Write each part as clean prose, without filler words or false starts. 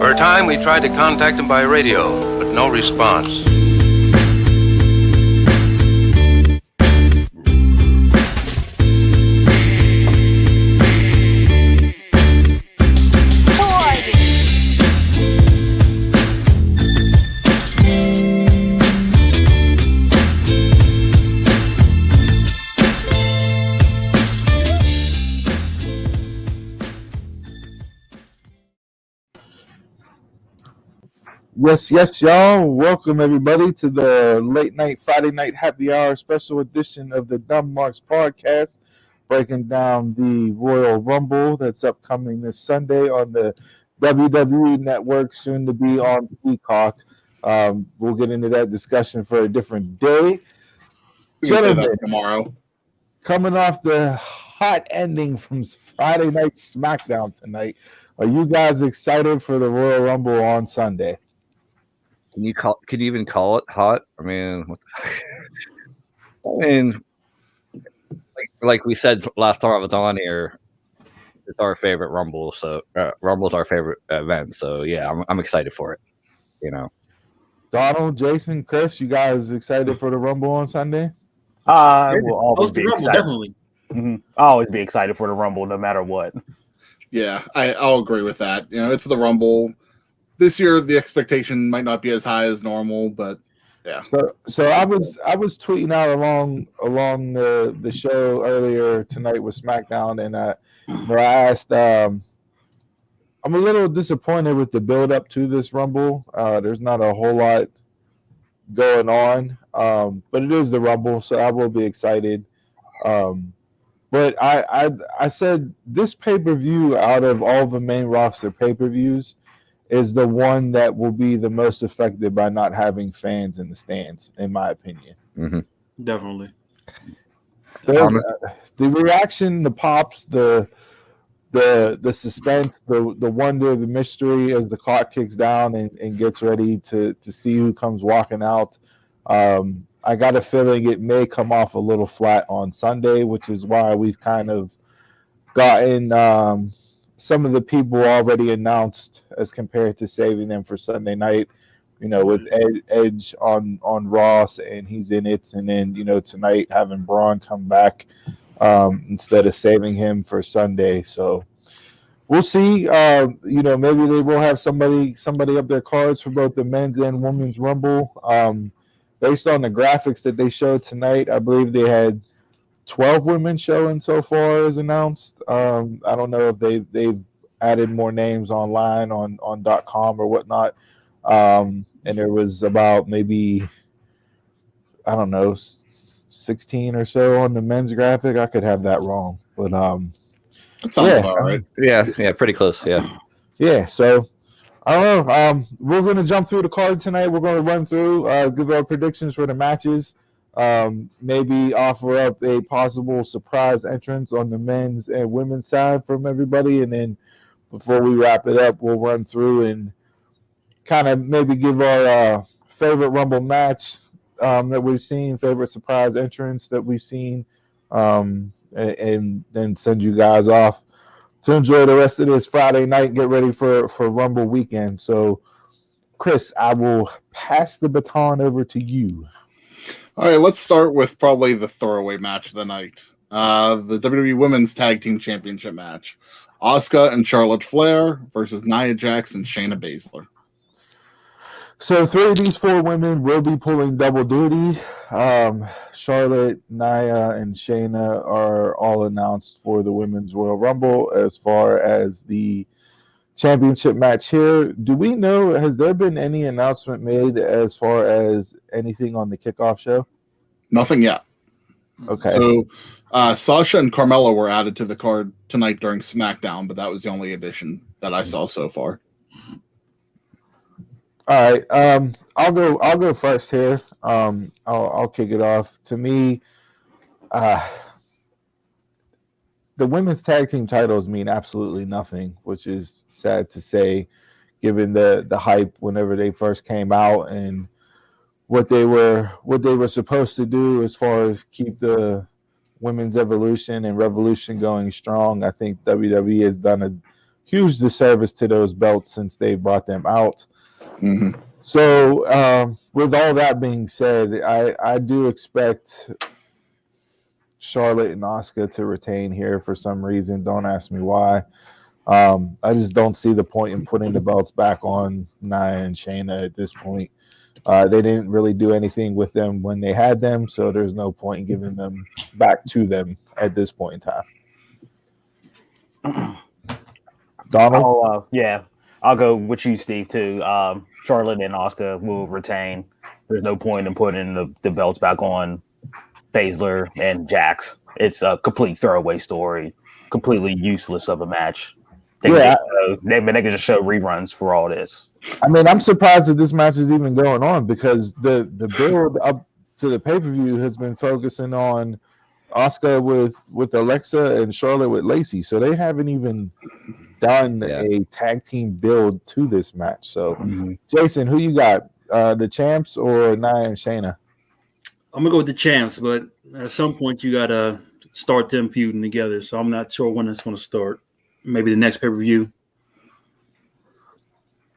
For a time, we tried to contact him by radio, but no response. Yes, y'all. Welcome, everybody, to the late night, Friday night happy hour special edition of the Dumb Marks podcast, breaking down the Royal Rumble that's upcoming this Sunday on the WWE Network, soon to be on Peacock. We'll get into that discussion for a different day. We can say that tomorrow. Coming off the hot ending from Friday Night SmackDown tonight, are you guys excited for the Royal Rumble on Sunday? Can you even call it hot? I mean, like we said last time I was on here, it's our favorite Rumble. So Rumble's our favorite event. So yeah, I'm excited for it. You know, Donald, Jason, Chris, you guys excited for the Rumble on Sunday? I will always be Rumble, excited. definitely. Mm-hmm. I'll always be excited for the Rumble, no matter what. Yeah, I'll agree with that. You know, it's the Rumble. This year, the expectation might not be as high as normal, but yeah. So I was tweeting out along the show earlier tonight with SmackDown, and where I asked, I'm a little disappointed with the build up to this Rumble. There's not a whole lot going on, but it is the Rumble, so I will be excited. But I said this pay-per-view out of all the main roster pay-per-views is the one that will be the most affected by not having fans in the stands, in my opinion. Mm-hmm. Definitely. The reaction, the pops, the suspense, the wonder, the mystery as the clock kicks down and gets ready to see who comes walking out. I got a feeling it may come off a little flat on Sunday, which is why we've kind of gotten some of the people already announced as compared to saving them for Sunday night, you know, with Edge on Ross, and he's in it. And then, you know, tonight having Braun come back instead of saving him for Sunday. So we'll see. You know, maybe they will have somebody up their cards for both the men's and women's Rumble. Based on the graphics that they showed tonight, I believe they had 12 women showing so far as announced. I don't know if they've added more names online on .com or whatnot. And there was about maybe, I don't know, 16 or so on the men's graphic. I could have that wrong, but that sounds about right. Yeah, pretty close. Yeah. So I don't know. We're going to jump through the card tonight. We're going to run through, give our predictions for the matches. Maybe offer up a possible surprise entrance on the men's and women's side from everybody. And then before we wrap it up, we'll run through and kind of maybe give our favorite Rumble match that we've seen, favorite surprise entrance that we've seen, and then send you guys off to enjoy the rest of this Friday night, get ready for Rumble weekend. So, Chris, I will pass the baton over to you. All right, let's start with probably the throwaway match of the night. The WWE Women's Tag Team Championship match. Asuka and Charlotte Flair versus Nia Jax and Shayna Baszler. So 3 of these 4 women will be pulling double duty. Charlotte, Nia, and Shayna are all announced for the Women's Royal Rumble. As far as the championship match here, do we know, has there been any announcement made as far as anything on the kickoff show? Nothing yet. Okay. So Sasha and Carmella were added to the card tonight during SmackDown, but that was the only addition that I saw so far. All right. I'll go first here. I'll kick it off. To me, the women's tag team titles mean absolutely nothing, which is sad to say, given the hype whenever they first came out and what they were supposed to do as far as keep the women's evolution and revolution going strong. I think WWE has done a huge disservice to those belts since they brought them out. Mm-hmm. So, with all that being said, I do expect Charlotte and Asuka to retain here for some reason. Don't ask me why. I just don't see the point in putting the belts back on Nia and Shayna at this point. They didn't really do anything with them when they had them, so there's no point in giving them back to them at this point in time. Donald? I'll go with you, Steve, too. Charlotte and Asuka will retain. There's no point in putting the belts back on Baszler and Jax. It's a complete throwaway story, completely useless of a match. They can just show reruns for all this. I mean, I'm surprised that this match is even going on because the build up to the pay-per-view has been focusing on Asuka with Alexa and Charlotte with Lacey. So they haven't even done a tag team build to this match. So, Jason, who you got? The champs or Nia and Shayna? I'm going to go with the champs, but at some point you got to start them feuding together. So I'm not sure when that's going to start. Maybe the next pay-per-view.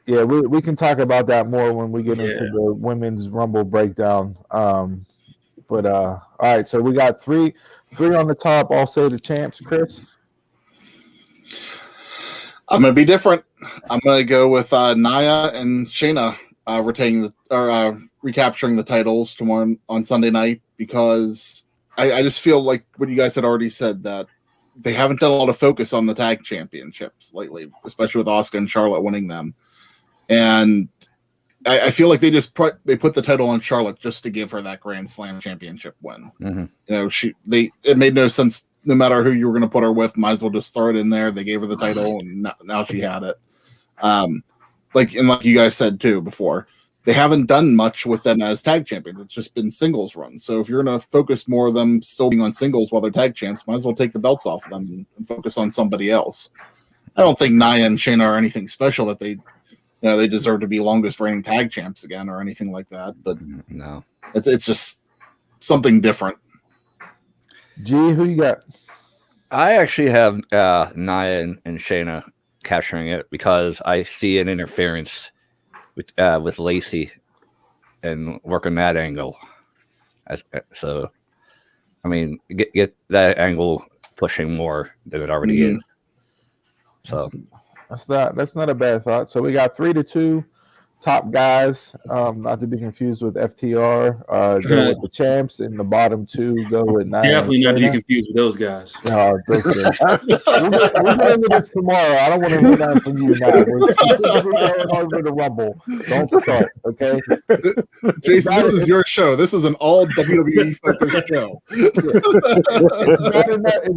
Yeah, we can talk about that more when we get into the women's Rumble breakdown. All right, so we got three on the top. I'll say the champs, Chris. I'm going to be different. I'm going to go with Nia and Shayna retaining recapturing the titles tomorrow on Sunday night because I just feel like what you guys had already said that they haven't done a lot of focus on the tag championships lately, especially with Asuka and Charlotte winning them. And I feel like they put the title on Charlotte just to give her that Grand Slam championship win. Mm-hmm. You know, it made no sense. No matter who you were going to put her with, might as well just throw it in there. They gave her the title, and now she had it. Like you guys said too before, they haven't done much with them as tag champions. It's just been singles runs. So if you're going to focus more of them still being on singles while they're tag champs, might as well take the belts off of them and focus on somebody else. I don't think Nia and Shayna are anything special that they deserve to be longest reigning tag champs again or anything like that. But no, it's just something different. G, who you got? I actually have Nia and Shayna capturing it because I see an interference with Lacey and working that angle. So, I mean, get that angle pushing more than it already is. So that's not a bad thought. So we got 3-2 top guys, not to be confused with FTR. Go with the champs, and the bottom two go with Nia. Definitely not to be confused with those guys. No, we'll get into this tomorrow. I don't want to hear that from you now. We're going over the Rumble. Don't start, okay? Jason, this is your show. This is an all WWE focused show. It's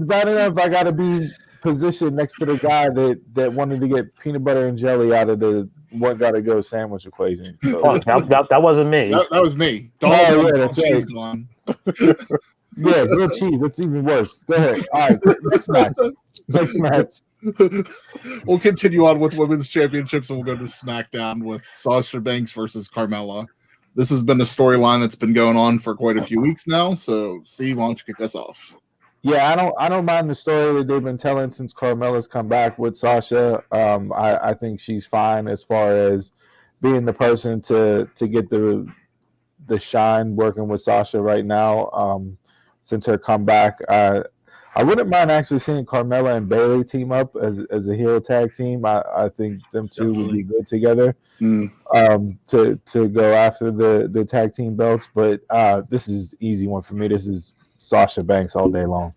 bad enough I got to be positioned next to the guy that wanted to get peanut butter and jelly out of the one gotta go sandwich equation. So. That wasn't me. That was me. That's cheese right. gone. Yeah, grilled cheese. That's even worse. Go ahead. All right, next match. We'll continue on with women's championships, and we'll go to SmackDown with Sasha Banks versus Carmella. This has been a storyline that's been going on for quite a few weeks now. So, Steve, why don't you kick us off? Yeah, I don't mind the story that they've been telling since Carmella's come back with Sasha. I think she's fine as far as being the person to get the shine working with Sasha right now. Since her comeback, I wouldn't mind actually seeing Carmella and Bayley team up as a heel tag team. I think them two would be good together to go after the tag team belts. But this is an easy one for me. This is Sasha Banks all day long.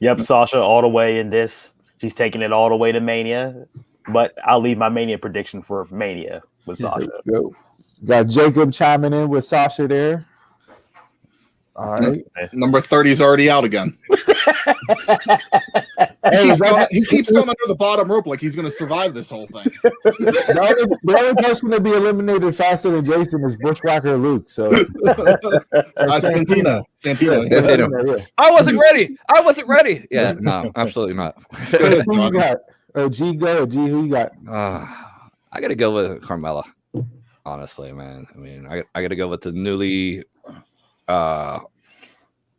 Yep, Sasha all the way in this. She's taking it all the way to Mania. But I'll leave my Mania prediction for Mania with Sasha. Got Jacob chiming in with Sasha there. All right. Number 30 is already out again. He keeps going under the bottom rope like he's going to survive this whole thing. The only person to be eliminated faster than Jason is Bushwhacker Luke. So Santino. Yeah. I wasn't ready. Yeah, no, absolutely not. Who you got? G, go. G, who you got? I got to go with Carmella. Honestly, man. I mean, I got to go with the newly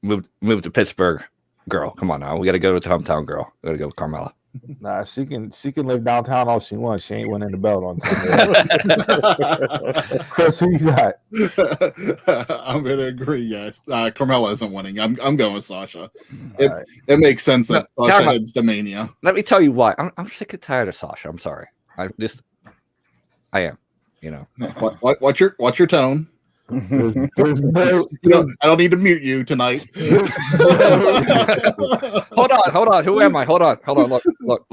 moved to Pittsburgh girl. Come on now. We got to go with the hometown girl. We got to go with Carmella. Nah, she can live downtown all she wants. She ain't winning the belt on Sunday. Chris, who you got? I'm gonna agree. Yes, Carmella isn't winning. I'm going with Sasha. Right. It makes sense that No, Sasha Carmella- heads to Mania. Let me tell you why. I'm sick and tired of Sasha. I'm sorry. I am. You know. Watch your tone. There's no, I don't need to mute you tonight. Hold on. Who am I? Hold on. Look.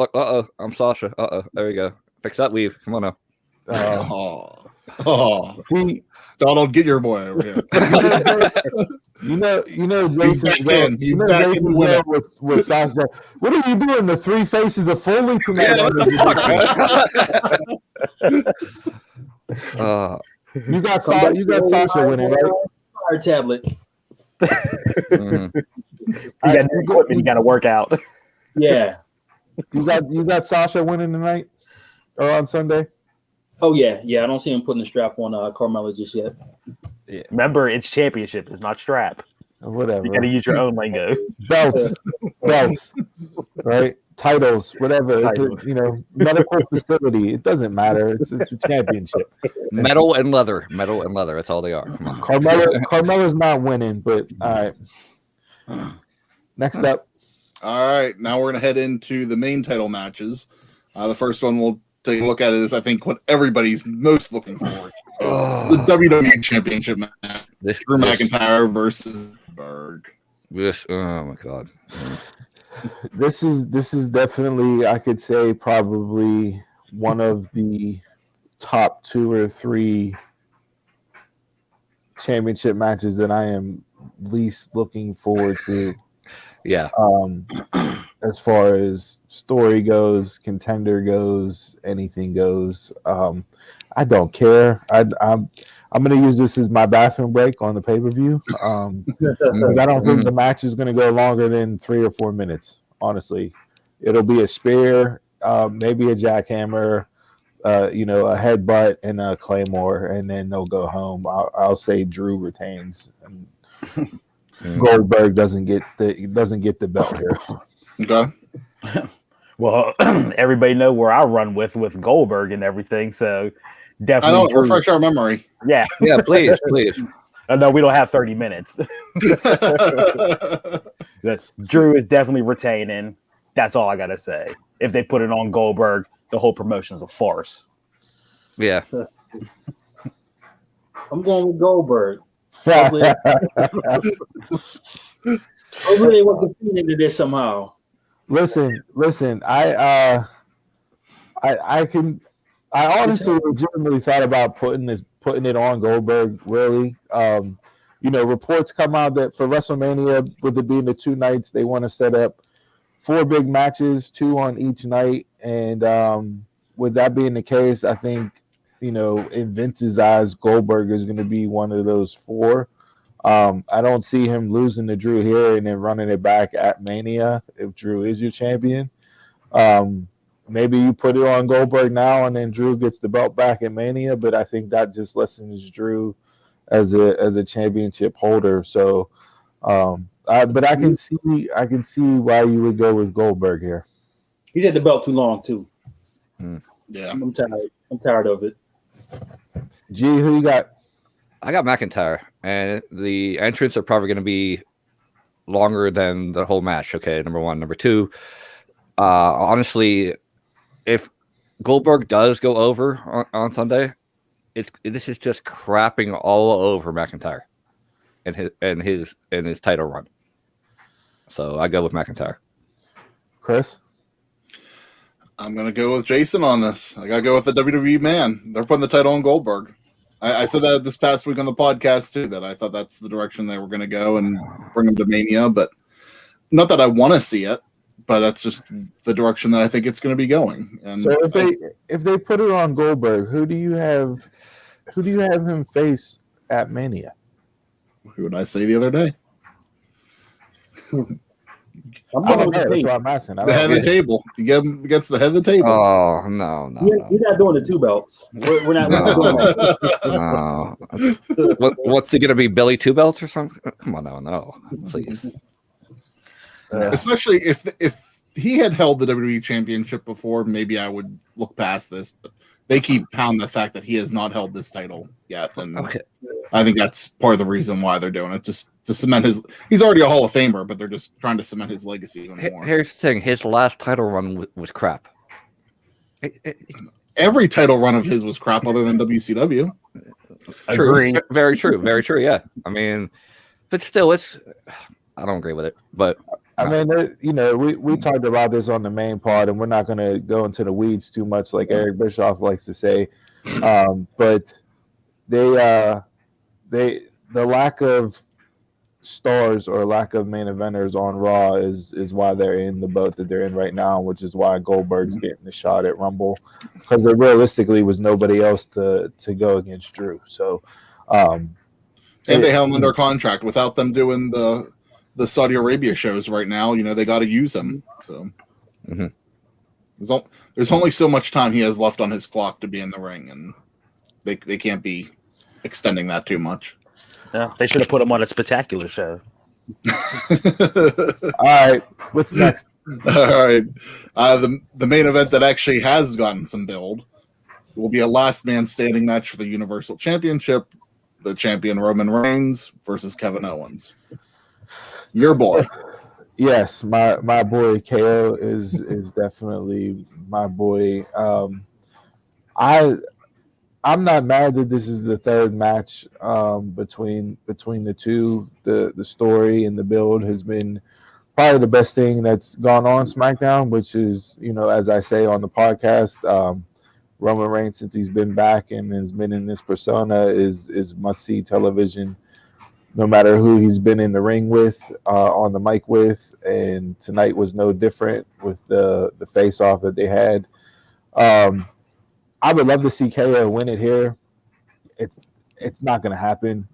I'm Sasha. There we go. Fix that weave. Come on now. see, Donald, get your boy over here. you know, He's Jason, back in. He's back in the winner. with Sasha. What are you doing? The three faces of Foley tonight? You got Sasha winning, right? Fire tablet. Mhm. You got new equipment. You got to work out. Yeah. You got Sasha winning tonight or on Sunday? Oh yeah. I don't see him putting the strap on Carmella just yet. Yeah. Remember, it's championship. It's not strap. Whatever. You got to use your own lingo. Belts, right? Titles, whatever. It's a, medical facility. It doesn't matter. It's a championship. Metal and leather. That's all they are. Come on. Carmella's not winning, but all right. Next up. All right, now we're gonna head into the main title matches. The first one we'll take a look at is, I think, what everybody's most looking forward to. The WWE Championship match. Drew McIntyre versus Berg. Oh my god. This is definitely, I could say, probably one of the top 2 or 3 championship matches that I am least looking forward to. Yeah. As far as story goes, contender goes, anything goes, I don't care. I'm going to use this as my bathroom break on the pay-per-view. I don't think the match is going to go longer than 3 or 4 minutes. Honestly, it'll be a spear, maybe a jackhammer, a headbutt and a claymore, and then they'll go home. I'll say Drew retains. Goldberg doesn't get the belt here. Okay. Well, everybody know where I run with Goldberg and everything, so definitely. I don't refresh our memory. Yeah, please. No, we don't have 30 minutes. Drew is definitely retaining. That's all I gotta say. If they put it on Goldberg, the whole promotion's a farce. Yeah. I'm going with Goldberg. I really want to feed into this somehow. Listen. I honestly legitimately thought about putting it on Goldberg. Really, reports come out that for WrestleMania, with it being the 2 nights, they want to set up 4 big matches, 2 on each night. And with that being the case, I think, in Vince's eyes, Goldberg is going to be one of those 4. I don't see him losing to Drew here and then running it back at Mania if Drew is your champion. Maybe you put it on Goldberg now and then Drew gets the belt back at Mania, but I think that just lessens Drew as a championship holder. So, but I can see why you would go with Goldberg here. He's had the belt too long too. Yeah, I'm tired. I'm tired of it. G, who you got? I got McIntyre, and the entrants are probably going to be longer than the whole match. Okay, number 1. Number 2, honestly, if Goldberg does go over on Sunday, this is just crapping all over McIntyre and his title run. So I go with McIntyre. Chris? I'm going to go with Jason on this. I got to go with the WWE man. They're putting the title on Goldberg. I said that this past week on the podcast, too, that I thought that's the direction they were going to go and bring him to Mania. But not that I want to see it, but that's just the direction that I think it's going to be going. And so if they put it on Goldberg, who do you have him face at Mania? Who did I say the other day? That's what I'm asking. The head of the table. You get him against the head of the table. Oh, no. You're not doing the 2 belts. We're not doing that. No. What's it going to be, Billy 2 belts or something? Come on, no, please. Especially if he had held the WWE Championship before, maybe I would look past this. But they keep pounding the fact that he has not held this title yet, and I think that's part of the reason why they're doing it, just to cement his. He's already a Hall of Famer, but they're just trying to cement his legacy even more. Here's the thing: his last title run was crap. Every title run of his was crap, other than WCW. True, very true, very true. Yeah, I mean, but still, I don't agree with it. But I mean, you know, we talked about this on the main part, and we're not going to go into the weeds too much, like Eric Bischoff likes to say. But the lack of stars or lack of main eventers on Raw is why they're in the boat that they're in right now, which is why Goldberg's getting the shot at Rumble, because there realistically was nobody else to go against Drew. So, and they have him under contract. Without them doing the Saudi Arabia shows right now, you know, they got to use him. So there's only so much time he has left on his clock to be in the ring, and they can't be extending that too much. Yeah, they should have put him on a spectacular show. All right, what's next? All right, the main event that actually has gotten some build will be a last man standing match for the Universal Championship. The champion Roman Reigns versus Kevin Owens. Your boy. Yes, my boy KO is definitely my boy. I'm not mad that this is the third match between the two. The story and the build has been probably the best thing that's gone on SmackDown, which is, you know, as I say on the podcast, Roman Reigns, since he's been back and has been in this persona, is must-see television, no matter who he's been in the ring with, on the mic with, and tonight was no different with the face-off that they had. I would love to see KO win it here. It's not going to happen.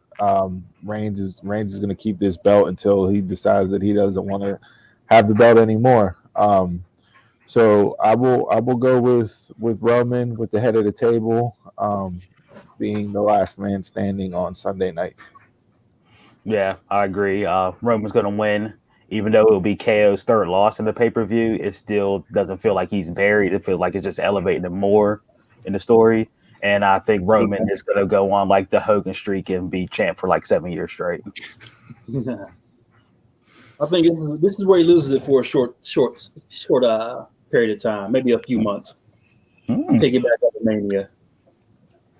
Reigns is going to keep this belt until he decides that he doesn't want to have the belt anymore. So I will go with Roman with the head of the table, being the last man standing on Sunday night. Yeah, I agree. Roman's going to win. Even though it'll be KO's third loss in the pay-per-view, it still doesn't feel like he's buried. It feels like it's just elevating him more in the story. And I think Roman is going to go on like the Hogan streak and be champ for like 7 years straight. I think this is where he loses it for a short period of time, maybe a few months. Take it back up to Mania.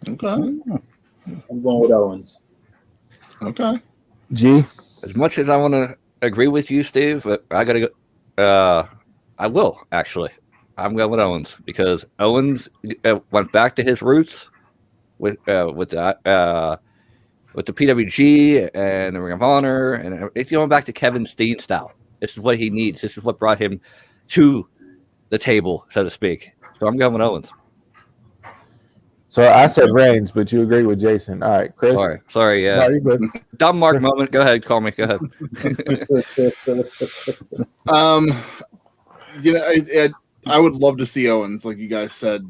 Okay. I'm going with Owens. Okay. G? As much as I want to agree with you, Steve, but I got to go. I will, actually. I'm going with Owens because Owens went back to his roots with the PWG and the Ring of Honor, and it's going back to Kevin Steen style. This is what he needs. This is what brought him to the table, so to speak. So I'm going with Owens. So I said Reigns, but you agree with Jason. All right, Chris. Sorry. Yeah. No, you're good. Dumb Mark moment. Go ahead. Call me. Go ahead. You know, I would love to see Owens, like you guys said.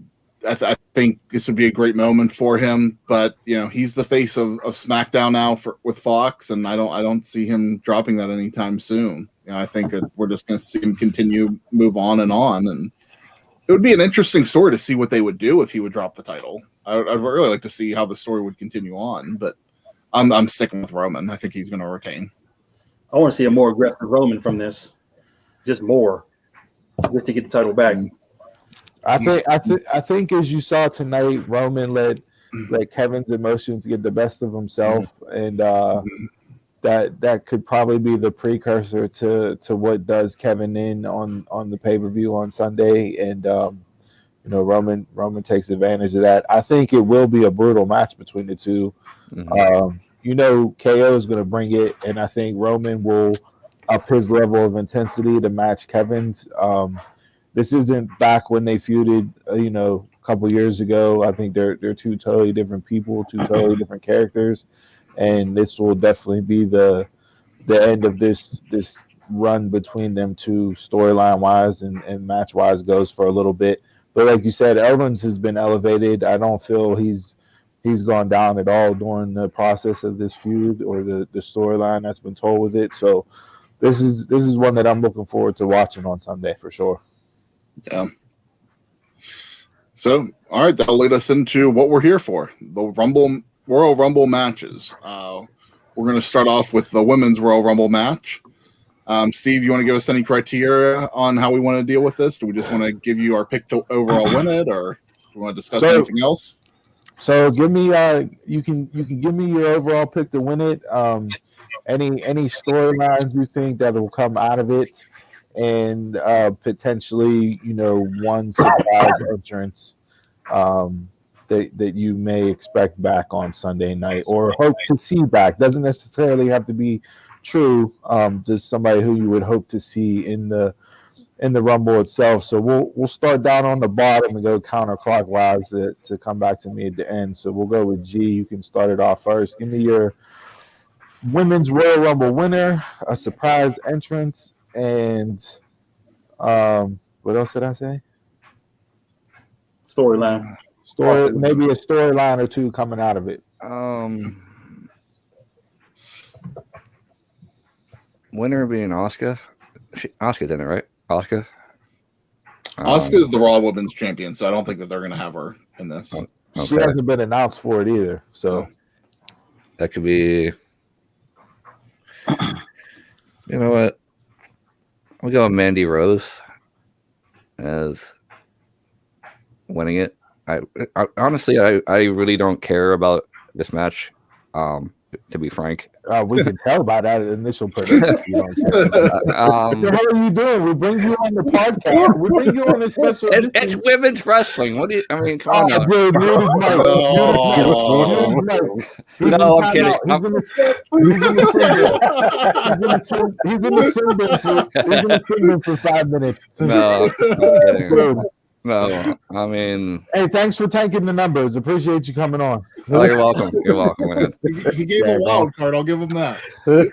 I think this would be a great moment for him, but you know, he's the face of SmackDown now with Fox, and I don't see him dropping that anytime soon. You know, I think that we're just going to see him move on, and it would be an interesting story to see what they would do if he would drop the title. I'd really like to see how the story would continue on, but I'm sticking with Roman. I think he's going to retain. I want to see a more aggressive Roman from this, just to get the title back. I think as you saw tonight, Roman let Kevin's emotions get the best of himself, and that could probably be the precursor to what does Kevin in on the pay-per-view on Sunday, and you know, Roman takes advantage of that. I think it will be a brutal match between the two. You know, KO is going to bring it, and I think Roman will up his level of intensity to match Kevin's. This isn't back when they feuded, you know, a couple years ago. I think they're two totally different people, two totally different characters, and this will definitely be the end of this run between them two, storyline wise and match wise, goes for a little bit. But like you said, Owens has been elevated. I don't feel he's gone down at all during the process of this feud or the storyline that's been told with it. So this is one that I'm looking forward to watching on Sunday for sure. Yeah. So, all right, that'll lead us into what we're here for, the Royal Rumble matches. We're going to start off with the women's Royal Rumble match. Steve, you want to give us any criteria on how we want to deal with this? Do we just want to give you our pick to overall win it, or do we want to discuss anything else? So give me you can give me your overall pick to win it. Any storylines you think that will come out of it, and potentially one surprise entrance that you may expect back on Sunday night or hope to see back. Doesn't necessarily have to be true. Just somebody who you would hope to see in the Rumble itself. So we'll start down on the bottom and go counterclockwise to come back to me at the end. So we'll go with G. You can start it off first. Give me your women's Royal Rumble winner, a surprise entrance, and what else did I say? Storyline. Maybe a storyline or two coming out of it. Winner being Asuka. Asuka's in it, right? Asuka. Asuka is the Raw Women's Champion, so I don't think that they're going to have her in this. Okay. She hasn't been announced for it either, so that could be. You know what? I'll go with Mandy Rose as winning it. I honestly, I really don't care about this match. To be frank, we can tell by that initial prediction. What the hell are you doing? We bring you on the podcast. We bring you on a special. It's women's wrestling. What do you? I mean, come on. Dude, No, I'm kidding. He's in the singing for 5 minutes. No, I'm kidding. No, I mean, hey, thanks for taking the numbers. Appreciate you coming on. Oh, you're welcome. You're welcome, man. He gave a wild card. I'll give him that. If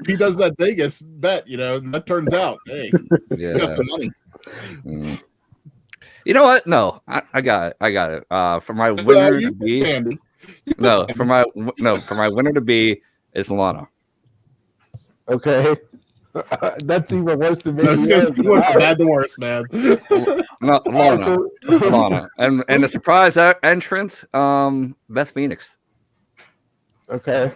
he does that Vegas bet, that turns out, hey, yeah, he got some money. You know what? No, I got it. For my winner to be, for my winner to be is Lana. Okay. That's even worse than me. It's going from bad to worse, man. No, Lana. And the surprise entrance, Beth Phoenix. Okay.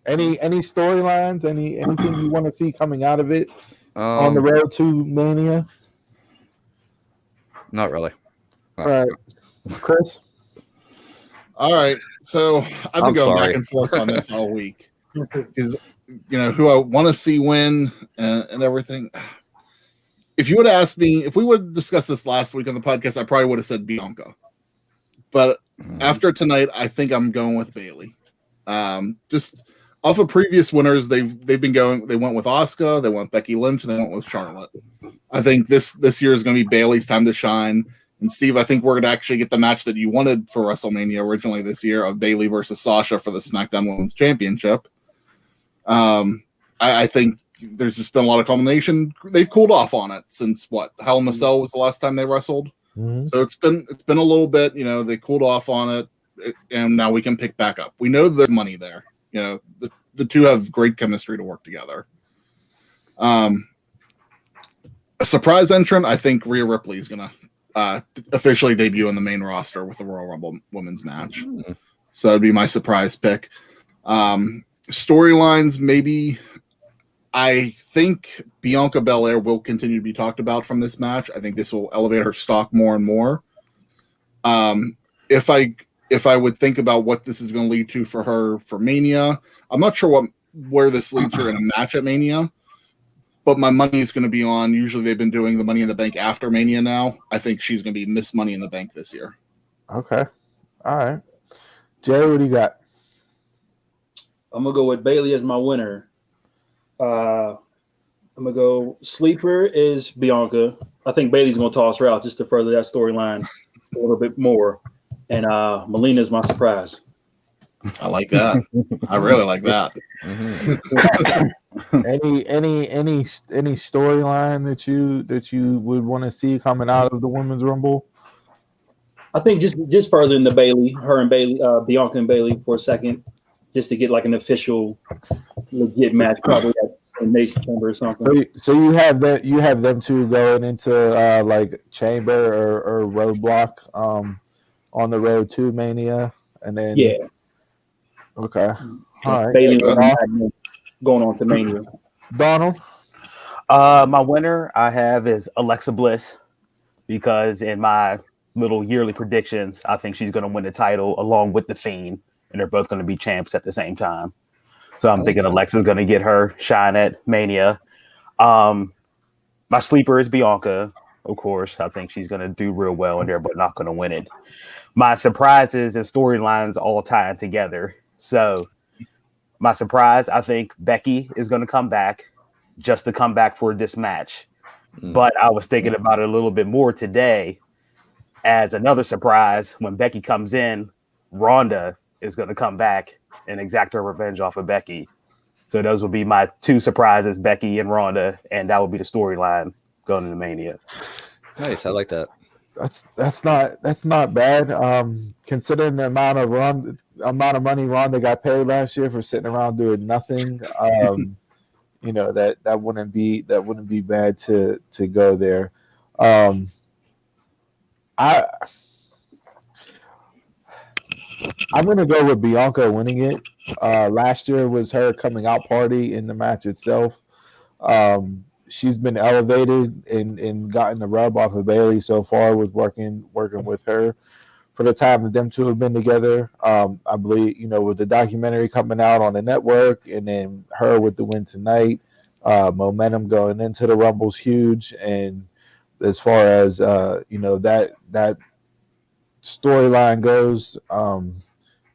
Any storylines? Anything you want to see coming out of it on the road to Mania? Not really. All right, Chris. All right. So I've been going back and forth on this all week because who I want to see win and everything. If you would have asked me, if we would have discussed this last week on the podcast, I probably would have said Bianca. But after tonight, I think I'm going with Bayley. Just off of previous winners, they've been going. They went with Asuka, they went with Becky Lynch, and they went with Charlotte. I think this year is going to be Bayley's time to shine. And Steve, I think we're going to actually get the match that you wanted for WrestleMania originally this year of Bayley versus Sasha for the SmackDown Women's Championship. I think there's just been a lot of culmination. They've cooled off on it since Hell in a Cell was the last time they wrestled. Mm-hmm. So it's been a little bit, they cooled off on it, and now we can pick back up. We know there's money there. The two have great chemistry to work together. A surprise entrant, I think Rhea Ripley is gonna officially debut in the main roster with the Royal Rumble Women's match. Mm-hmm. So that'd be my surprise pick. Storylines, maybe. I think Bianca Belair will continue to be talked about from this match. I think this will elevate her stock more and more. If I would think about what this is going to lead to for her for Mania, I'm not sure where this leads her in a match at Mania, but my money is going to be on. Usually they've been doing the Money in the Bank after Mania now. I think she's going to be Miss Money in the Bank this year. Okay. All right. Jay, what do you got? I'm going to go with Bayley as my winner. I'm going to go sleeper is Bianca. I think Bayley's going to toss her out just to further that storyline a little bit more. And Melina is my surprise. I like that. I really like that. Mm-hmm. any storyline that you would want to see coming out of the Women's Rumble? I think just furthering the Bianca and Bayley for a second, just to get like an official legit match, probably at Nation Chamber or something. So you have them two going into like Chamber or Roadblock on the road to Mania, and then Yeah. Okay. All right. Bailey Yeah. going on to Mania. Donald. My winner I have is Alexa Bliss because in my little yearly predictions, I think she's going to win the title along with the Fiend, and they're both going to be champs at the same time. So I'm thinking Alexa's going to get her shine at Mania. My sleeper is Bianca, of course. I think she's going to do real well in there, but not going to win it. My surprises and storylines all tie together. So my surprise, I think Becky is going to come back just to come back for this match. But I was thinking about it a little bit more today as another surprise. When Becky comes in, Ronda is going to come back and exact her revenge off of Becky. So those will be my two surprises, Becky and Ronda, and that will be the storyline going into Mania. Nice, I like that. That's not bad. Considering the amount of money Ronda got paid last year for sitting around doing nothing, you know, that wouldn't be bad to go there. I'm gonna go with Bianca winning it. Last year was her coming out party in the match itself. She's been elevated and gotten the rub off of Bailey so far with working with her for the time that them two have been together. I believe, you know, with the documentary coming out on the network and then her with the win tonight, momentum going into the Rumble's huge. And as far as you know, that storyline goes,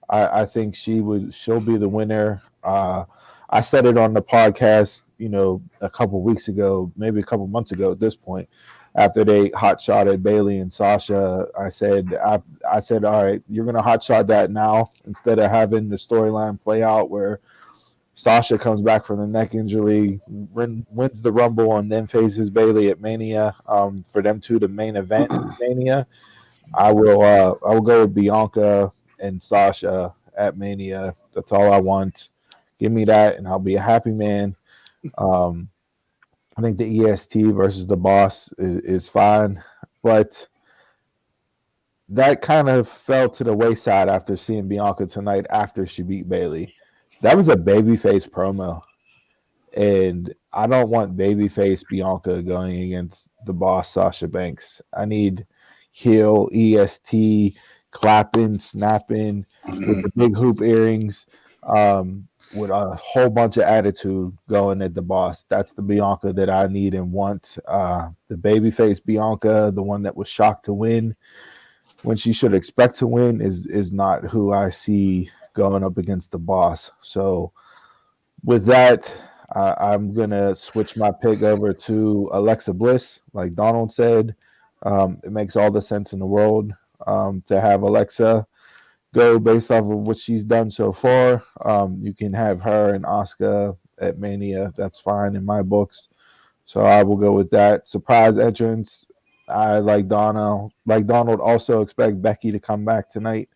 I think she'll be the winner. I said it on the podcast, you know, a couple weeks ago, maybe a couple months ago at this point, after they hot shotted Bailey and Sasha. I said, all right, you're gonna hot shot that now instead of having the storyline play out where Sasha comes back from the neck injury, wins the Rumble, and then faces Bailey at Mania. For them two, the main event Mania. I will go with Bianca and Sasha at Mania. That's all I want. Give me that, and I'll be a happy man. I think the EST versus the Boss is fine, but that kind of fell to the wayside after seeing Bianca tonight after she beat Bailey. That was a babyface promo, and I don't want babyface Bianca going against the Boss Sasha Banks. I need heel EST clapping, snapping with the big hoop earrings, with a whole bunch of attitude going at the Boss. That's the Bianca that I need and want. The babyface Bianca, the one that was shocked to win when she should expect to win, is not who I see going up against the Boss. So with that, I'm gonna switch my pick over to Alexa Bliss, like Donald said. It makes all the sense in the world to have Alexa go based off of what she's done so far. You can have her and Asuka at Mania. That's fine in my books. So I will go with that. Surprise entrance. I like Donald. Like Donald, also expect Becky to come back tonight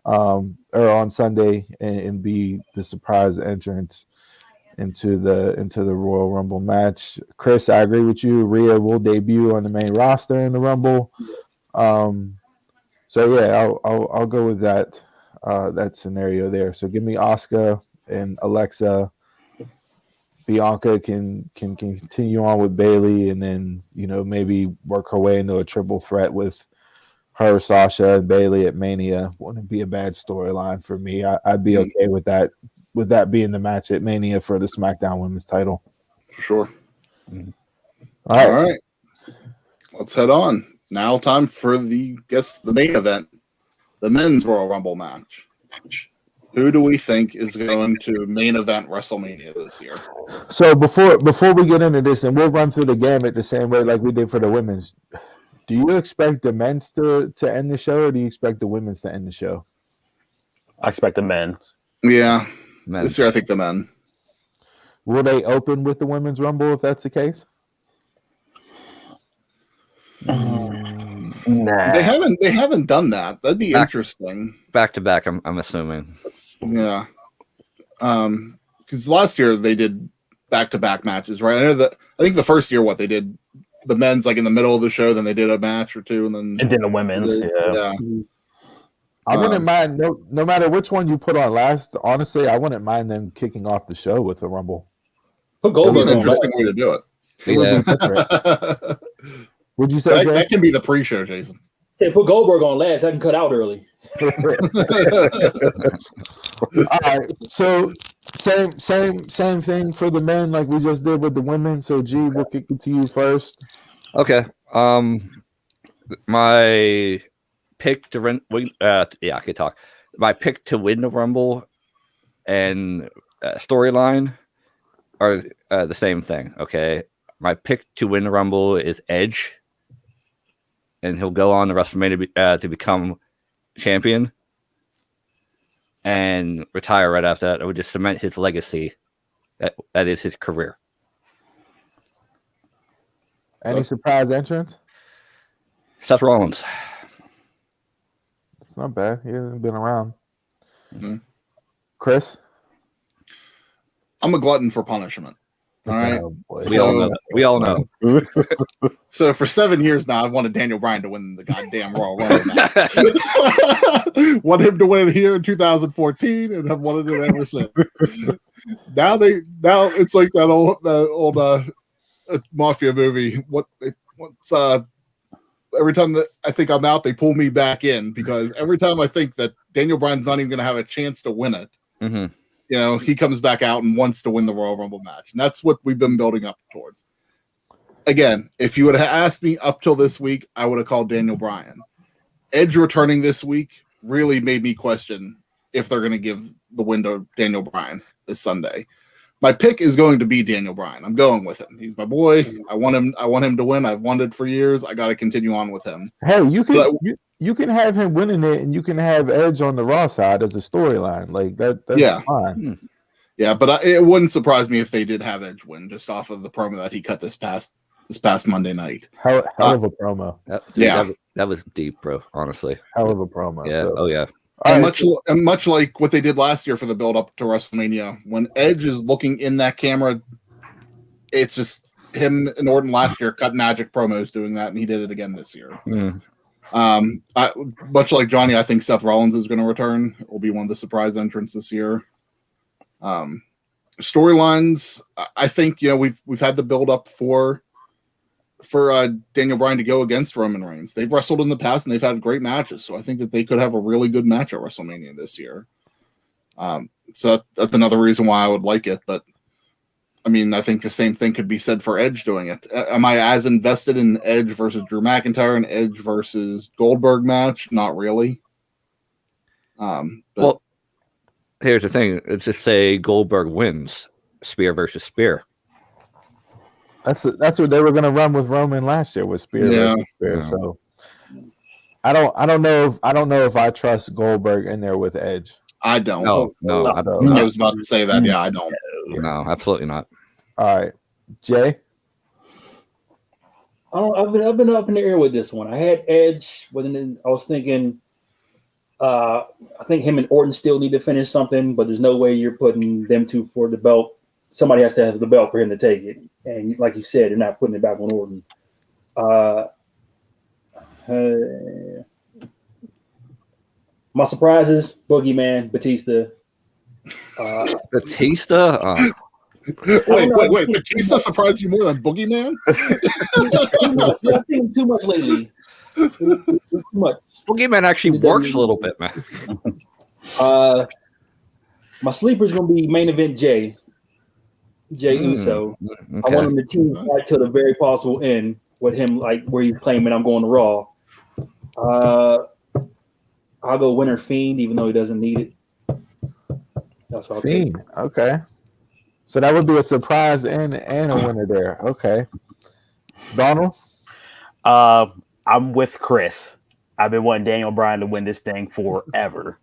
or on Sunday and be the surprise entrance into the Royal Rumble match. Chris, I agree with you. Rhea will debut on the main roster in the Rumble. So yeah, I'll go with that scenario there. So give me Asuka and Alexa. Bianca can continue on with Bailey, and then, you know, maybe work her way into a triple threat with her, Sasha, and Bailey at Mania. Wouldn't be a bad storyline for me. I'd be okay with that. With that being the match at Mania for the SmackDown Women's title. Sure. All right. Let's head on. Now time for the main event, the men's Royal Rumble match. Who do we think is going to main event WrestleMania this year? So before we get into this, and we'll run through the gamut the same way like we did for the women's, do you expect the men's to end the show, or do you expect the women's to end the show? I expect the men. Yeah. Men. This year I think the men. Will they open with the women's Rumble if that's the case? Nah. They haven't done that. That'd be interesting. Back to back, I'm assuming. Yeah. because last year they did back-to-back matches, right? I think the first year they did the men's like in the middle of the show, then they did a match or two, and then the women's. Yeah. I wouldn't mind no matter which one you put on last. Honestly, I wouldn't mind them kicking off the show with a Rumble. Put It's Goldberg an on interesting last. way to do it. It would be different. Would you say that, Jay? that can be the pre-show, Jason. Hey, put Goldberg on last. I can cut out early. All right, so same thing for the men like we just did with the women. So G, we'll kick it to you first. Okay. My pick to win. I can talk. My pick to win the Rumble and storyline are the same thing. Okay. My pick to win the Rumble is Edge, and he'll go on to WrestleMania to become champion and retire right after that. It would just cement his legacy. That is his career. Any surprise entrance? Seth Rollins. It's not bad. He hasn't been around. Mm-hmm. Chris? I'm a glutton for punishment. All right. Oh, boy. We all know. So for 7 years now, I've wanted Daniel Bryan to win the goddamn Royal Rumble match. Want him to win it here in 2014, and have wanted it ever since. Now it's like that old mafia movie. Every time that I think I'm out, they pull me back in, because every time I think that Daniel Bryan's not even going to have a chance to win it, he comes back out and wants to win the Royal Rumble match. And that's what we've been building up towards. Again, if you would have asked me up till this week, I would have called Daniel Bryan. Edge returning this week really made me question if they're going to give the win to Daniel Bryan this Sunday. My pick is going to be Daniel Bryan. I'm going with him. He's my boy. I want him to win. I've wanted for years. I got to continue on with him. Hey, you can have him winning it, and you can have Edge on the Raw side as a storyline. Like that. That's fine. Yeah, but it wouldn't surprise me if they did have Edge win, just off of the promo that he cut this past Monday night. Hell of a promo. That was deep, bro. Honestly, hell of a promo. Yeah. So. Oh yeah. And much like what they did last year for the build up to WrestleMania, when Edge is looking in that camera, it's just him and Orton last year cut magic promos doing that, and he did it again this year. Much like Johnny, I think Seth Rollins is going to return. It will be one of the surprise entrants this year. Storylines, I think we've had the build up for Daniel Bryan to go against Roman Reigns. They've wrestled in the past and they've had great matches, so I think that they could have a really good match at WrestleMania this year. So that's another reason why I would like it. But I mean, I think the same thing could be said for Edge doing it. Am I as invested in Edge versus Drew McIntyre and Edge versus Goldberg match? Not really. Well, here's the thing. Let's just say Goldberg wins spear versus spear. That's what they were going to run with Roman last year with spear versus spear. Yeah. So I don't know if I trust Goldberg in there with Edge. I don't. No, I don't. I was about to say that. Yeah, I don't. No, absolutely not. All right, Jay. I've been up in the air with this one. I had Edge, but then I was thinking, I think him and Orton still need to finish something, but there's no way you're putting them two for the belt. Somebody has to have the belt for him to take it. And like you said, they're not putting it back on Orton. My surprises, Boogeyman, Batista. Batista? Wait. Batista surprised you more than Boogeyman? I've seen too much lately. Too much. Boogeyman actually works a little bit, man. My sleeper's going to be main event Jay Uso. Okay. I want him to team fight till the very possible end with him, like where he's claiming I'm going to Raw. I'll go winner Fiend, even though he doesn't need it. That's what I'll Fiend. Take. Okay. So that would be a surprise and a winner there. Okay. Donald? I'm with Chris. I've been wanting Daniel Bryan to win this thing forever.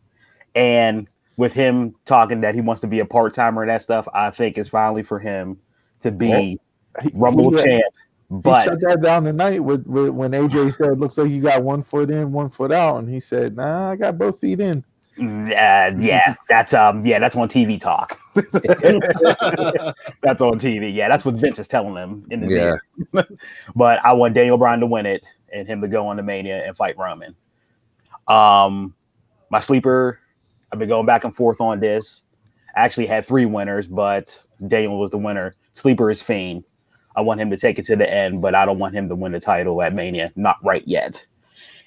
And with him talking that he wants to be a part-timer and that stuff, I think it's finally for him to be Rumble champ. But he shut that down tonight with when AJ said, looks like you got 1 foot in, 1 foot out. And he said, nah, I got both feet in. Yeah, that's on TV talk. That's on TV. Yeah, that's what Vince is telling them in the ear. But I want Daniel Bryan to win it and him to go on to Mania and fight Roman. My sleeper, I've been going back and forth on this. I actually had 3 winners, but Daniel was the winner. Sleeper is Fiend. I want him to take it to the end, but I don't want him to win the title at Mania. Not right yet.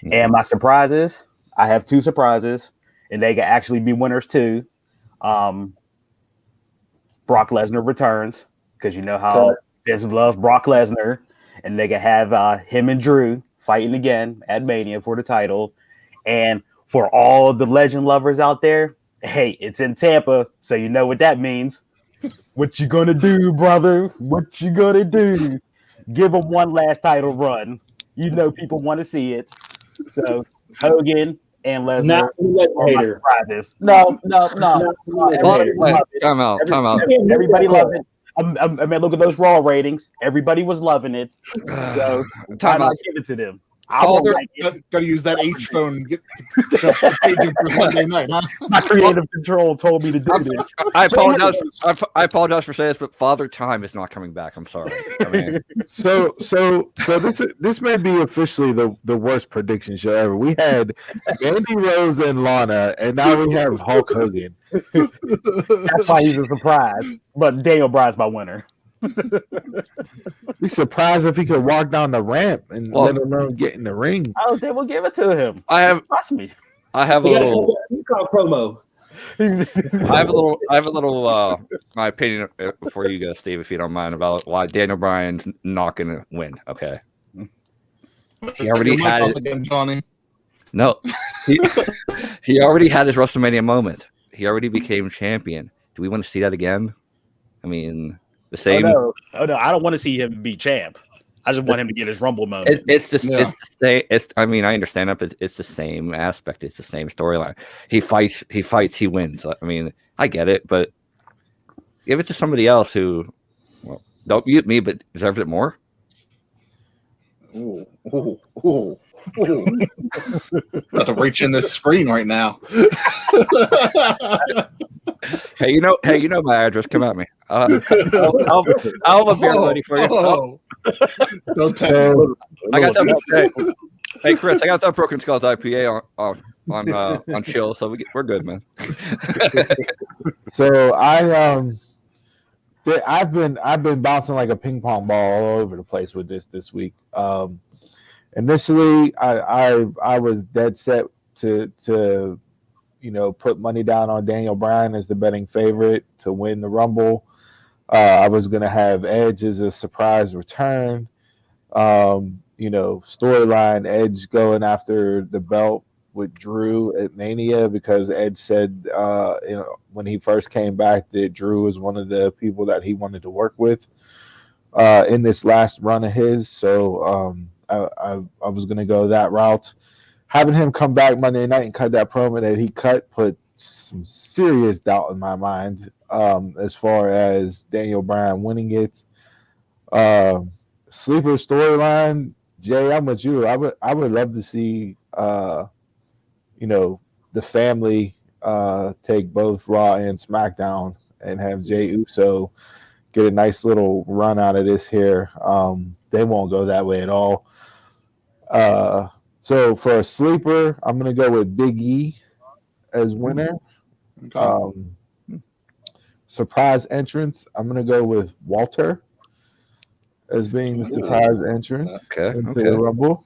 Mm-hmm. And my surprises, I have 2 surprises, and they can actually be winners too. Brock Lesnar returns, because you know how Vince loves Brock Lesnar, and they can have him and Drew fighting again at Mania for the title. And for all the legend lovers out there, hey, it's in Tampa, so you know what that means. What you gonna do, brother? What you gonna do? Give him one last title run. You know people want to see it. So Hogan and Lesnar are my surprises. No. Time out. Everybody loves it. I mean, look at those Raw ratings. Everybody was loving it. So why not give it to them? Got to use that H phone and get the page for Sunday night, huh? My creative control told me to do this. I apologize for saying this, but Father Time is not coming back. I'm sorry. I mean, so this may be officially the worst prediction show ever. We had Andy Rose and Lana, and now we have Hulk Hogan. That's why he's a surprise. But Daniel Bryan's my winner. Be surprised if he could walk down the ramp and let alone get in the ring. Oh, then we'll give it to him. Trust me. I have a little. You call promo. I have a little. My opinion before you go, Steve, if you don't mind, about why Daniel Bryan's not going to win. Okay. He already had it again, Johnny. No, he already had his WrestleMania moment. He already became champion. Do we want to see that again? I mean. The same. Oh no! I don't want to see him be champ. I just want him to get his Rumble moment. It's the same. I mean, I understand that, but it's the same aspect. It's the same storyline. He fights. He wins. I mean, I get it, but give it to somebody else who, well, don't mute me, but deserves it more. Ooh. About to reach in this screen right now. Hey, you know my address. Come at me. I'll have a beer ready for you. I got that. Hey, Chris, I got that Broken Skulls IPA on chill, so we're good, man. So I've been bouncing like a ping pong ball all over the place with this week. Initially, I was dead set to put money down on Daniel Bryan as the betting favorite to win the Rumble. I was going to have Edge as a surprise return. Storyline, Edge going after the belt with Drew at Mania, because Edge said when he first came back that Drew was one of the people that he wanted to work with in this last run of his. So I was going to go that route. Having him come back Monday night and cut that promo that he cut put some serious doubt in my mind as far as Daniel Bryan winning it. Sleeper storyline, Jay, I'm with you. I would love to see the family take both Raw and SmackDown and have Jey Uso get a nice little run out of this here. They won't go that way at all. So for a sleeper, I'm going to go with Big E as winner. Okay. Surprise entrance, I'm going to go with Walter as being the surprise entrance into the Rumble.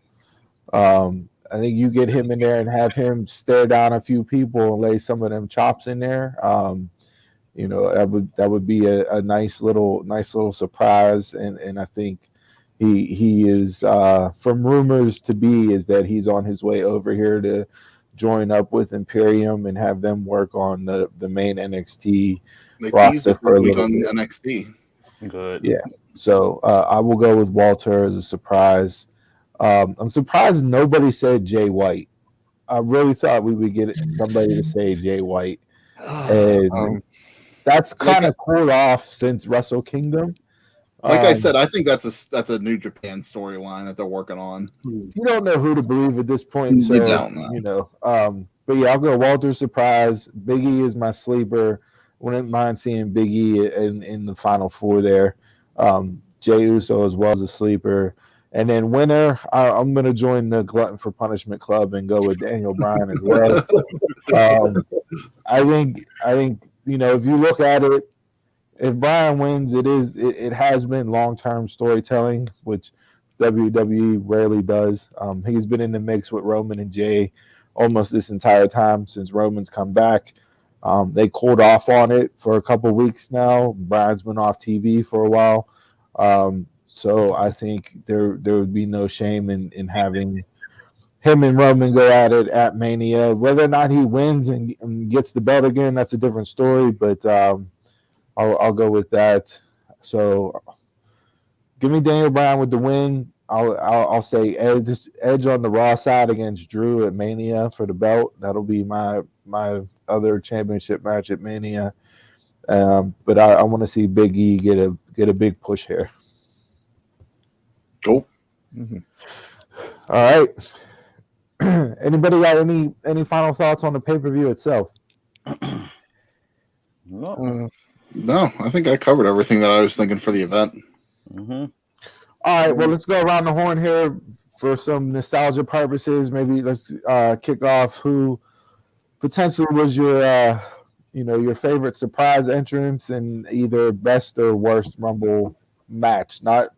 I think you get him in there and have him stare down a few people and lay some of them chops in there. That would be a nice little surprise, and I think he is from rumors to be is that he's on his way over here to join up with Imperium and have them work on the main NXT roster for a little bit. NXT. Good. Yeah. So I will go with Walter as a surprise. I'm surprised nobody said Jay White. I really thought we would get somebody to say Jay White, and that's kind of cooled off since Wrestle Kingdom. Like I said, I think that's a New Japan storyline that they're working on. You don't know who to believe at this point, so don't know. But yeah, I'll go Walter surprise. Big E is my sleeper. Wouldn't mind seeing Big E in the final four there. Jey Uso as well as a sleeper. And then winner, I'm going to join the Glutton for Punishment Club and go with Daniel Bryan as well. I think if you look at it, if Bryan wins, it has been long-term storytelling, which WWE rarely does. He's been in the mix with Roman and Jey almost this entire time since Roman's come back. They cooled off on it for a couple weeks now. Bryan's been off TV for a while. So I think there would be no shame in having him and Roman go at it at Mania. Whether or not he wins and gets the belt again, that's a different story. But I'll go with that. So give me Daniel Bryan with the win. I'll say Edge on the Raw side against Drew at Mania for the belt. That'll be my other championship match at Mania. But I want to see Big E get a big push here. Cool. Mm-hmm. All right. Anybody got any final thoughts on the pay-per-view itself? No, I think I covered everything that I was thinking for the event. Mm-hmm. All right, well, let's go around the horn here for some nostalgia purposes. Maybe let's kick off who potentially was your favorite surprise entrance in either best or worst Rumble match. Not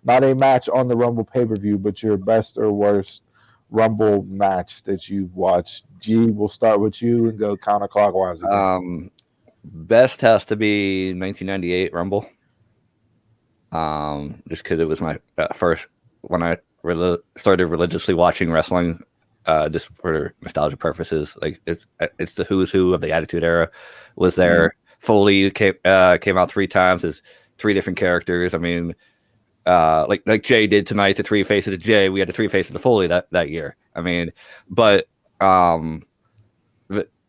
a match on the Rumble pay-per-view, but your best or worst Rumble match that you've watched. G, we'll start with you and go counterclockwise again. Best has to be 1998 Rumble. Just because it was my first when I started religiously watching wrestling, just for nostalgia purposes. Like it's the who's who of the Attitude Era was there. Mm-hmm. Foley came out 3 times as 3 different characters. I mean, like Jay did tonight, the 3 faces of Jay. We had the 3 faces of Foley that year. I mean, but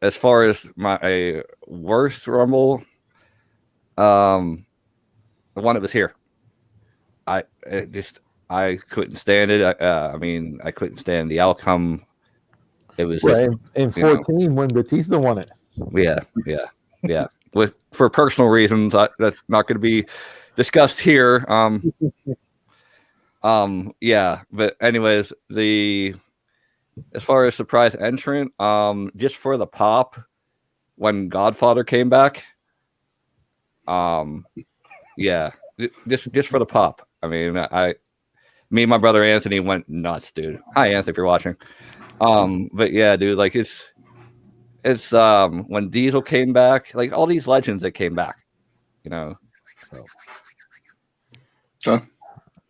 as far as my worst Rumble, the one that was here. I couldn't stand it. I mean, I couldn't stand the outcome. It was just, in 14 when Batista won it. Yeah. For personal reasons, that's not going to be discussed here. Yeah. But anyways, as far as surprise entrant, just for the pop, when Godfather came back, yeah, just for the pop. I mean, me and my brother Anthony went nuts, dude. Hi, Anthony, if you're watching. But yeah, dude, like it's when Diesel came back, like all these legends that came back, So,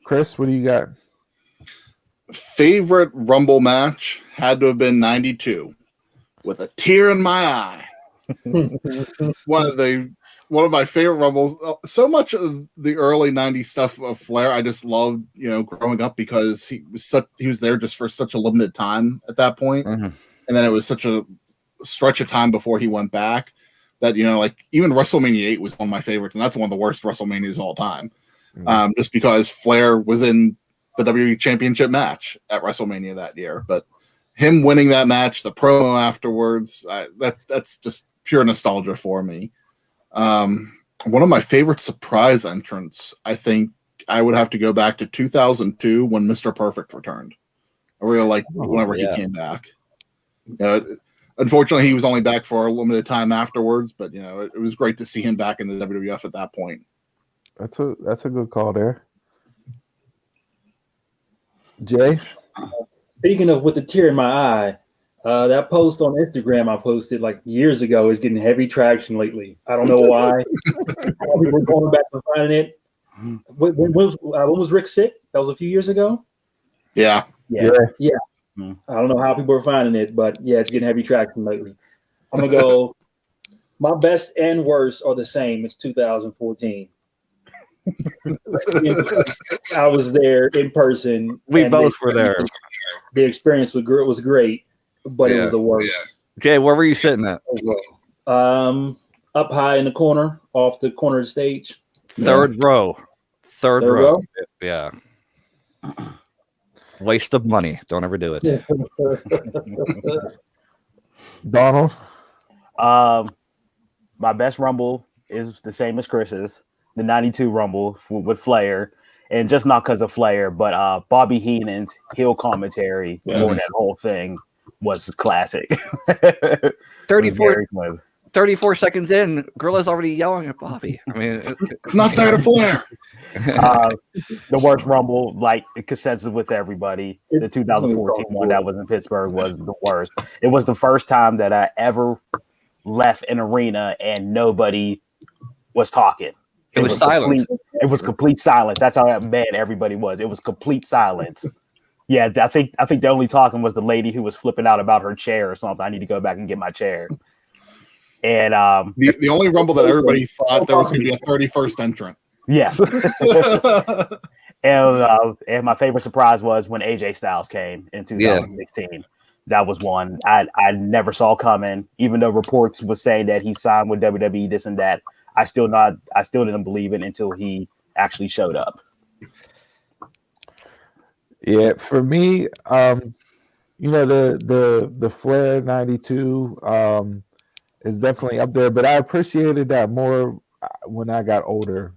Chris, what do you got? Favorite Rumble match had to have been 92, with a tear in my eye. One of my favorite Rumbles. So much of the early 90s stuff of Flair I just loved, growing up, because he was there just for such a limited time at that point. Mm-hmm. And then it was such a stretch of time before he went back that, like even WrestleMania 8 was one of my favorites, and that's one of the worst WrestleManias of all time. Mm-hmm. Just because Flair was in the WWE Championship match at WrestleMania that year. But him winning that match, the promo afterwards, that's just pure nostalgia for me. One of my favorite surprise entrants, I think I would have to go back to 2002 when Mr. Perfect returned. I really liked whenever he came back. Unfortunately, he was only back for a limited time afterwards, but it was great to see him back in the WWF at that point. That's a good call there. Jay? Speaking of with the tear in my eye, that post on Instagram I posted like years ago is getting heavy traction lately. I don't know why. People are going back and finding it. When was Rick sick? That was a few years ago? Yeah. Mm-hmm. I don't know how people are finding it, but yeah, it's getting heavy traction lately. I'm going to go, my best and worst are the same. It's 2014. I was there in person. We both were there. The experience was great, but it was the worst. Yeah. Jay, where were you sitting at? Up high in the corner, off the corner of the stage. Third row. Third row. Yeah. Waste of money. Don't ever do it. Donald. My best Rumble is the same as Chris's, the '92 Rumble with Flair, and just not because of Flair, but Bobby Heenan's heel commentary during that whole thing was classic. 34 seconds in, Gorilla's already yelling at Bobby. I mean, it's not fair to Flair. The worst Rumble, like consensus with everybody, the 2014 one that was in Pittsburgh was the worst. It was the first time that I ever left an arena and nobody was talking. It was silence. It was complete silence. That's how mad everybody was. It was complete silence. Yeah, I think the only talking was the lady who was flipping out about her chair or something. I need to go back and get my chair. And the only Rumble that everybody thought there was going to be a 31st entrant. Yes. And my favorite surprise was when AJ Styles came in 2016. Yeah. That was one I never saw coming, even though reports was saying that he signed with WWE, this and that. I still didn't believe it until he actually showed up. Yeah, for me, the Flair '92 is definitely up there, but I appreciated that more when I got older.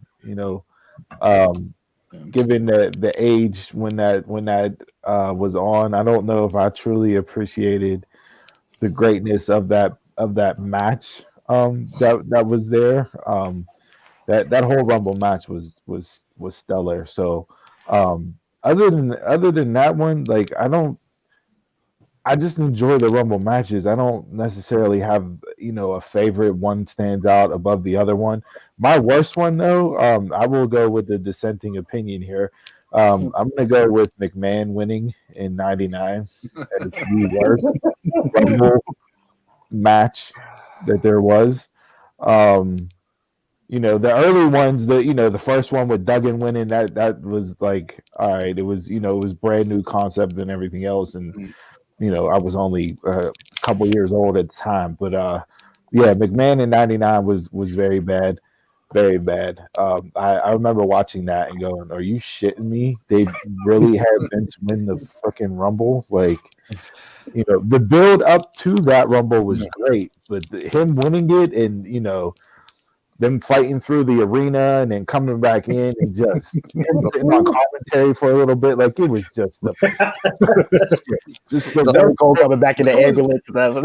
Given the age when that was on, I don't know if I truly appreciated the greatness of that match that was there. That whole Rumble match was stellar. So other than that one, like I just enjoy the Rumble matches. I don't necessarily have, a favorite one stands out above the other one. My worst one, though, I will go with the dissenting opinion here. I'm going to go with McMahon winning in '99 as the worst Rumble match that there was. The early ones, the first one with Duggan winning, that was like, all right, it was, it was brand new concept and everything else. And, I was only a couple years old at the time, but McMahon in '99 was very bad, very bad. I remember watching that and going, "Are you shitting me? They really had Vince win the freaking Rumble?" Like, the build up to that Rumble was great, but him winning it and them fighting through the arena and then coming back in and just sitting on commentary for a little bit, like it was just just Cole coming back in the ambulance. Going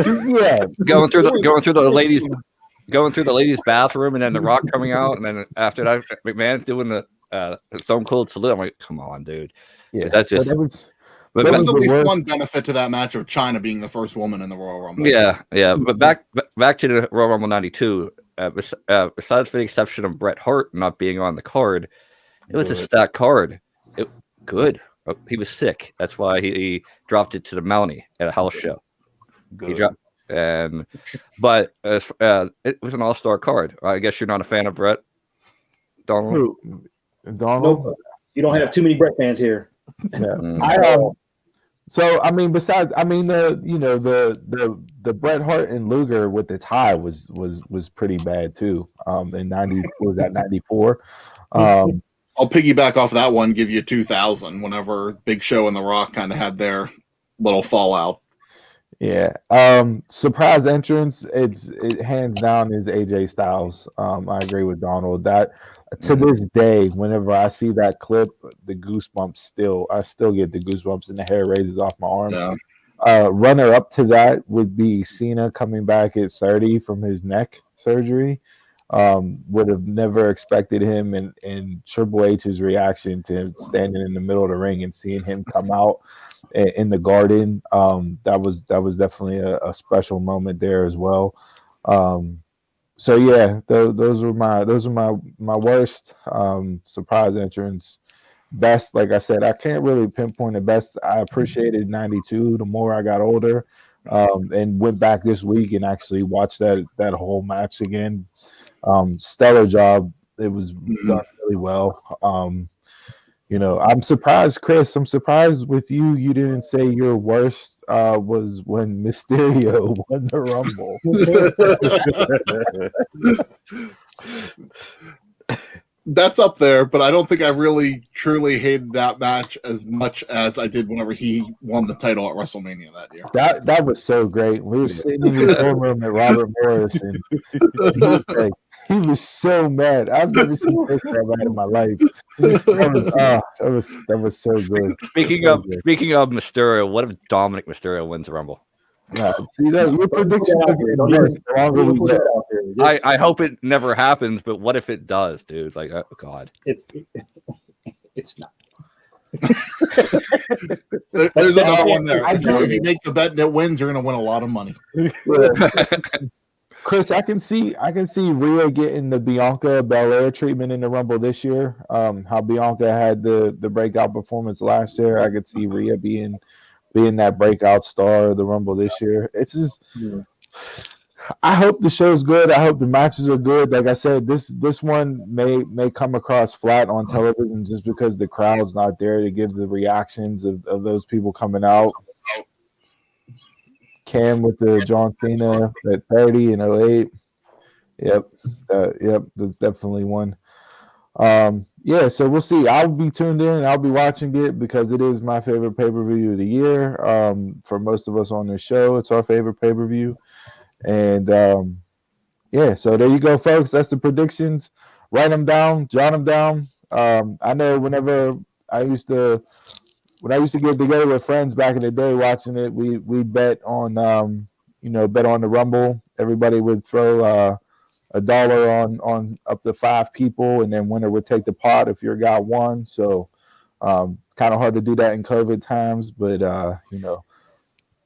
through the ladies' bathroom, and then The Rock coming out, and then after that, McMahon's doing the Stone Cold salute. I'm like, come on, dude. Yeah, that's just. There was at least one benefit to that match of Chyna being the first woman in the Royal Rumble. Yeah. But back to the Royal Rumble '92. Besides for the exception of Bret Hart not being on the card, it was a stacked card. Good. He was sick. That's why he dropped it to the Mountie at a house show. Good. He dropped, but it was an all-star card. I guess you're not a fan of Bret, Donald. Nope. You don't have too many Bret fans here. Yeah. So besides, the Bret Hart and Luger with the tie was pretty bad too. In '94. I'll piggyback off that one. Give you 2000. Whenever Big Show and The Rock kind of had their little fallout. Yeah. Surprise entrance. It hands down is AJ Styles. I agree with Donald that. To this day, whenever I see that clip, the goosebumps I still get the goosebumps and the hair raises off my arm. Yeah. Runner up to that would be Cena coming back at 30 from his neck surgery. Would have never expected him and Triple H's reaction to him standing in the middle of the ring and seeing him come out in the Garden. That was definitely a special moment there as well. So yeah, those were my worst surprise entrance. Best, like I said, I can't really pinpoint the best. I appreciated '92 the more I got older, and went back this week and actually watched that whole match again. Stellar job. It was done really well. I'm surprised, Chris. I'm surprised with you. You didn't say your worst was when Mysterio won the Rumble. That's up there, but I don't think I really truly hated that match as much as I did whenever he won the title at WrestleMania that year. That was so great. We were sitting in his own room at Robert Morris, and he was so mad. I've never seen Chris that mad in my life. That was so good. Speaking of Mysterio, what if Dominic Mysterio wins the Rumble? See that your prediction are getting worse the longer we go. I hope it never happens, but what if it does, dude? Like, oh God, It's not. There's another one there. If you make the bet and it wins, you're going to win a lot of money. Chris, I can see Rhea getting the Bianca Belair treatment in the Rumble this year. How Bianca had the breakout performance last year, I could see Rhea being that breakout star of the Rumble this year. It's just, I hope the show's good. I hope the matches are good. Like I said, this one may come across flat on television just because the crowd's not there to give the reactions of those people coming out. Cam with the John Cena at 30 and 08. Yep, that's definitely one. So we'll see. I'll be tuned in. I'll be watching it because it is my favorite pay-per-view of the year. For most of us on this show, it's our favorite pay-per-view. And so there you go, folks. That's the predictions. Write them down, jot them down. I know whenever I used to get together with friends back in the day watching it, we bet on bet on the Rumble. Everybody would throw $1 on up to 5 people, and then winner would take the pot if your guy won. So kind of hard to do that in COVID times, but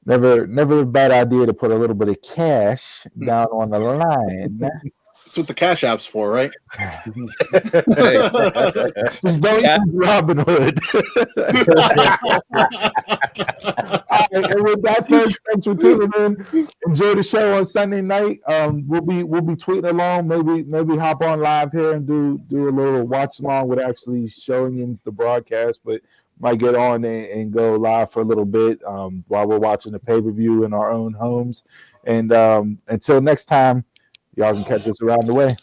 never a bad idea to put a little bit of cash down on the line. That's what the Cash App's for, right? Just don't use Robin Hood. And with that, folks, thanks for tuning in. Enjoy the show on Sunday night. We'll be tweeting along. Maybe hop on live here and do a little watch along with actually showing you the broadcast, but might get on and go live for a little bit while we're watching the pay-per-view in our own homes. And until next time, y'all can catch us around the way.